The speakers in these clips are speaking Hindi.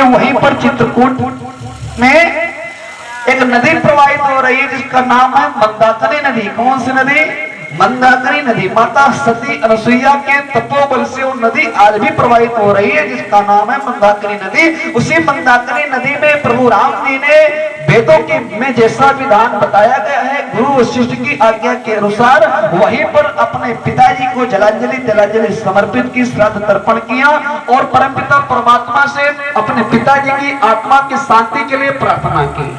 वहीं पर चित्रकूट में एक नदी प्रवाहित हो रही है जिसका नाम है मंदाकिनी नदी। कौन सी नदी? मंदाकिनी नदी। माता सती अनसुईया के तपोबल से वो नदी आज भी प्रवाहित हो रही है जिसका नाम है मंदाकिनी नदी। उसी मंदाकिनी नदी में प्रभु राम जी ने वेदों के में जैसा विधान बताया गया है गुरु वशिष्ठ की आज्ञा के अनुसार वहीं पर अपने पिताजी को जलांजलि समर्पित की, श्राद्ध तर्पण किया और परमपिता परमात्मा से अपने पिताजी की आत्मा की शांति के लिए प्रार्थना की।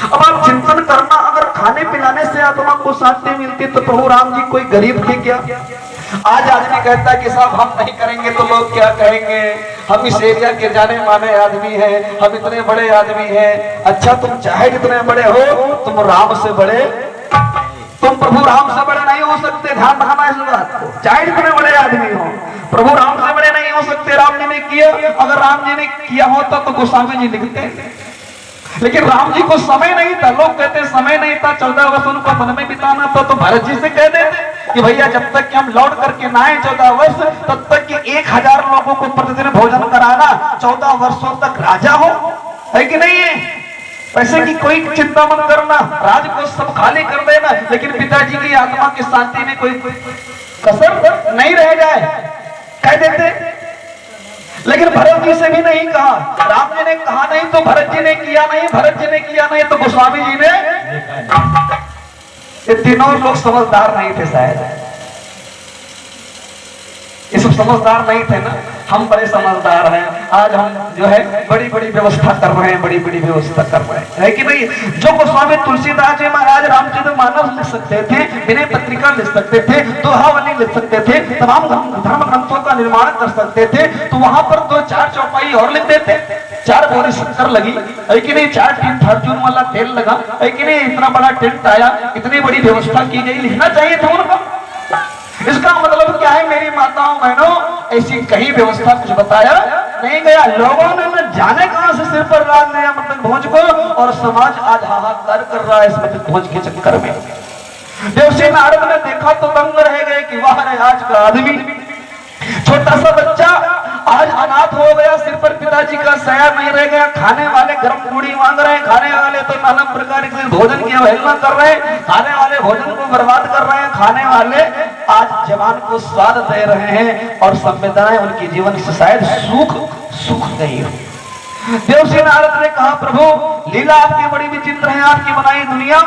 अब आप चिंतन करना, अगर खाने पिलाने से आत्मा को शांति मिलती तो प्रभु राम जी कोई गरीब थे क्या? आज आदमी कहता है कि साहब हम नहीं करेंगे तो लोग क्या कहेंगे, हम इस एरिया के जाने माने आदमी हैं, हम इतने बड़े आदमी हैं। अच्छा तुम चाहे जितने बड़े हो, तुम राम से बड़े, तुम प्रभु राम से बड़े नहीं हो सकते। ध्यान रखना इस बात को, चाहे जितने बड़े आदमी हो प्रभु राम से बड़े नहीं हो सकते। राम जी ने किया, अगर राम जी ने किया होता तो गोस्वामी जी लिखते, लेकिन राम जी को समय नहीं था। लोग कहते समय नहीं था, 14 वर्ष उनको वन में बिताना था, तो भरत जी से कह देते कि भैया जब तक कि हम लौट करके ना आए 14 वर्ष, तब तक कि 1000 लोगों को प्रतिदिन भोजन कराना, 14 वर्षों तक राजा हो, है कि नहीं है? पैसे की कोई चिंता मत करना, राज को सब खाली कर देना, लेकिन पिताजी की आत्मा की शांति में कोई कसर नहीं रह जाए, कह देते। लेकिन भरत जी से भी नहीं कहा, राम जी ने कहा नहीं तो भरत जी ने किया नहीं, भरत जी ने किया नहीं तो गोस्वामी जी ने। ये तीनों लोग समझदार नहीं थे शायद, ये सब समझदार नहीं थे ना, हम बड़े समझदार हैं। आज हम जो है बड़ी बड़ी व्यवस्था कर रहे हैं, बड़ी बड़ी व्यवस्था कर रहे हैं, है कि नहीं? जो गोस्वामी तुलसीदास जी महाराज रामचंद्र मानस लिख सकते थे, विनय पत्रिका लिख सकते थे, दोहावली लिख सकते थे, तमाम धर्म ग्रंथों का निर्माण कर सकते थे, तो वहां पर 2-4 चौपाई और लिख देते, 4 बोरी शक्कर लगी, है कि नहीं? 4 टीन फॉर्चून वाला तेल लगा, है कि नहीं? इतना बड़ा टेंट आया, इतनी बड़ी व्यवस्था की गई, लिखना चाहिए था उनको। इसका मतलब क्या है मेरी माताओं बहनों, ऐसी कहीं व्यवस्था कुछ बताया नहीं गया। लोगों ने न जाने कहां से सिर पर डाल दिया मतलब भोज को, और समाज आज हाहाकार कर रहा है इस मतलब भोज के चक्कर में। देवसी नारद ने देखा तो दंग रह गए कि वाह रे आज का आदमी, छोटा सा बच्चा आज अनाथ हो गया, सिर पर पिताजी का साया नहीं रह गया, खाने वाले गर्म पूड़ी मांग रहे हैं, खाने वाले तो नाना प्रकार के भोजन की अवहेलना कर रहे हैं, खाने वाले भोजन को बर्बाद कर रहे हैं, खाने वाले आज जवान को स्वाद दे रहे हैं और संवेदनाएं उनकी जीवन से शायद सुख गई हो। देवसी नारद ने कहा प्रभु लीला आपकी बड़ी विचित्र है, आपकी बनाई दुनिया